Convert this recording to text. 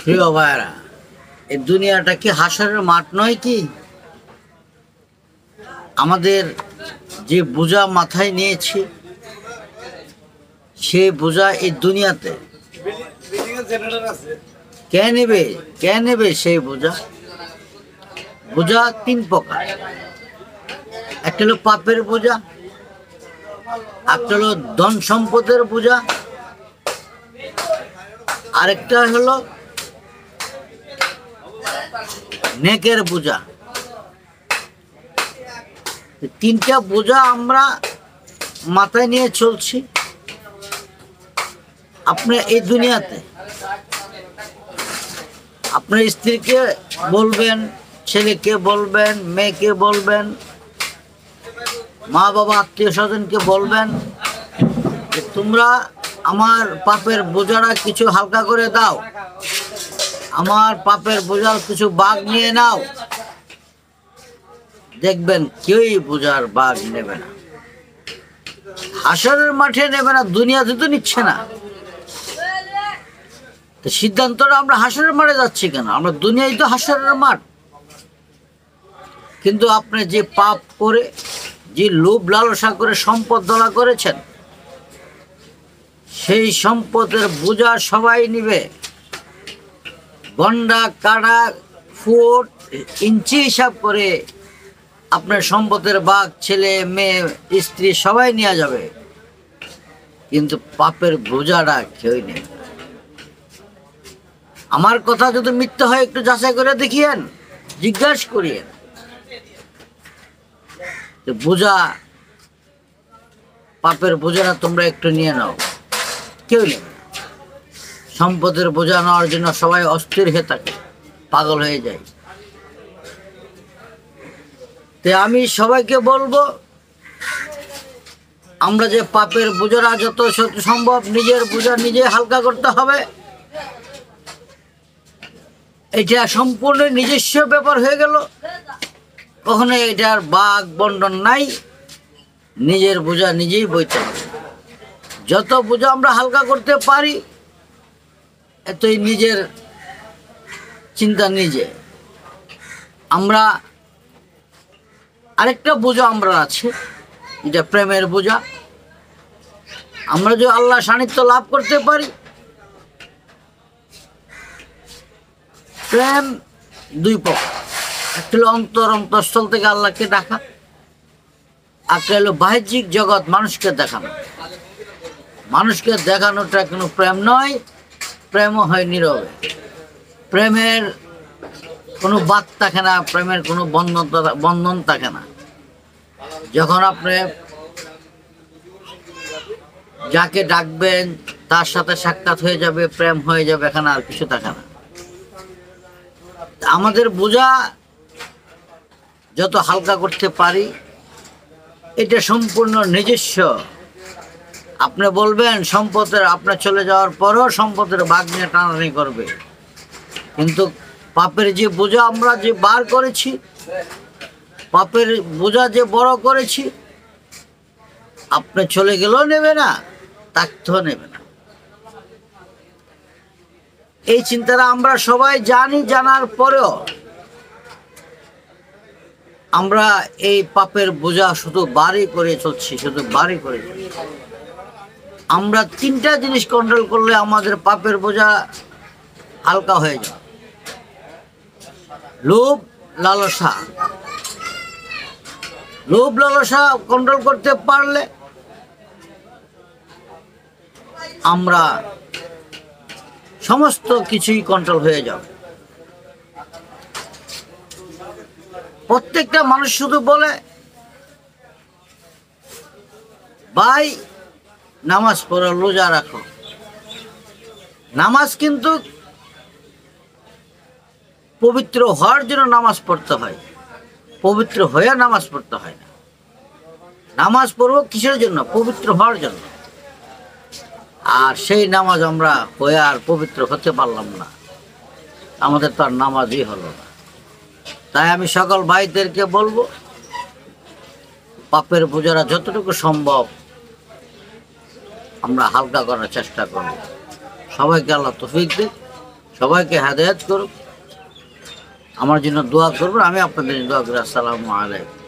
প্রিয় ভাইরা, এই দুনিয়াটা কি হাসরের মাঠ নয় কি? আমাদের যে বোঝা মাথায় নিয়েছি, সে বোঝা এই দুনিয়াতে কে নেবে সেই বোঝা? বোঝা তিন প্রকার। একটা হলো পাপের বোঝা, একটা হলো ধন সম্পদের বোঝা, আরেকটা হলো নেকের বোঝা। তিনটা বোঝা আমরা মাথায় নিয়ে চলছি। আপনি এই দুনিয়াতে আপনার স্ত্রীকে বলবেন, ছেলেকে বলবেন, মেয়েকে বলবেন, মা বাবা আত্মীয় স্বজনকে বলবেন যে তোমরা আমার পাপের বোঝাটা কিছু হালকা করে দাও, আমার পাপের বোঝার কিছু ভাগ নিয়ে নাও। দেখবেন কেউই বোঝার ভাগ নেবে না, হাসরের মাঠে নেবে না, দুনিয়াতে তো নিচ্ছে না। তো সিদ্ধান্তটা আমরা হাসরের মাঠে যাচ্ছি কেন? আমরা দুনিয়ায় তো হাসরের মাঠ। কিন্তু আপনি যে পাপ করে, যে লোভ লালসা করে সম্পদ দলা করেছেন, সেই সম্পদের বোঝা সবাই নিবে। গন্ডা কাটা ফুট ইঞ্চি হিসাব করে আপনার সম্পদের ভাগ ছেলে মেয়ে স্ত্রী সবাই নিয়ে যাবে, কিন্তু পাপের বোঝাটা কেউই নেই। আমার কথা যদি মিথ্যা হয় একটু যাচাই করে দেখিয়েন, জিজ্ঞাসা করিয়েন। বোঝা, পাপের বোঝাটা তোমরা একটু নিয়ে নাও, কেউ নেবে না। সম্পদের বোঝা নেওয়ার জন্য সবাই অস্থির হয়ে থাকে, পাগল হয়ে যায়। তো আমি সবাইকে বলবো, আমরা যে পাপের বোঝাটা যত সম্ভব নিজের বোঝা নিজে হালকা করতে হবে। এটা সম্পূর্ণ নিজস্ব ব্যাপার হয়ে গেল, কখনো এটার ভাগ বন্টন নাই। নিজের বোঝা নিজেই বইতে হবে। যত বোঝা আমরা হালকা করতে পারি, এতই নিজের চিন্তা নিজে। আমরা আরেকটা বোঝা আমরা আছে, এটা প্রেমের বোঝা। আমরা যদি আল্লাহ সান্নিধ্য লাভ করতে পারি, প্রেম দুই প্রকার। একটা হলো অন্তরস্থল থেকে আল্লাহকে ডাকা, একটা হলো বাহ্যিক জগৎ মানুষকে দেখানো। মানুষকে দেখানোটা কোনো প্রেম নয়, প্রেমও হয় নীরবে। প্রেমের কোনো বাদ থাকে না, প্রেমের কোনো বন্ধন থাকে না। যখন আপনি যাকে ডাকবেন তার সাথে সাক্ষাৎ হয়ে যাবে, প্রেম হয়ে যাবে, এখানে আর কিছু থাকে না। আমাদের বোঝা যত হালকা করতে পারি, এটা সম্পূর্ণ নিজস্ব। আপনি বলবেন সম্পদের, আপনার চলে যাওয়ার পরও সম্পদের ভাগ নিয়ে টানাটানি করবে, কিন্তু পাপের যে বোঝা আমরা যে বার করেছি, পাপের বোঝা যে বড় করেছি, আপনি চলে গেলেও নেবে না, থাকতেও নেবে না। এই চিন্তাটা আমরা সবাই জানি, জানার পরেও আমরা এই পাপের বোঝা শুধু বাড়ি করে চলছি, শুধু বাড়ি করে চলছি। আমরা তিনটা জিনিস কন্ট্রোল করলে আমাদের পাপের বোঝা হালকা হয়ে যায়। লোভ লালসা। লোভ লালসা কন্ট্রোল করতে পারলে আমরা সমস্ত কিছুই কন্ট্রোল হয়ে যাবে। প্রত্যেকটা মানুষ শুধু বলে, ভাই নামাজ পড়ো, রোজা রাখো। নামাজ কিন্তু পবিত্র হওয়ার জন্য নামাজ পড়তে হয়, পবিত্র হয়ে নামাজ পড়তে হয় না। নামাজ পড়বো কিসের জন্য? পবিত্র হওয়ার জন্য। আর সেই নামাজ আমরা হয়ে আর পবিত্র হতে পারলাম না, আমাদের তো আর নামাজই হলো না। তাই আমি সকল ভাইদেরকে বলবো, পাপের বোঝারা যতটুকু সম্ভব আমরা হালকা করার চেষ্টা করব। সবাইকে আল্লাহ তৌফিক দিক। সবাইকে হেদায়েত করুক। আমার জন্য দোয়া করবেন, আমি আপনাদের জন্য দোয়া করি। আসসালামু আলাইকুম।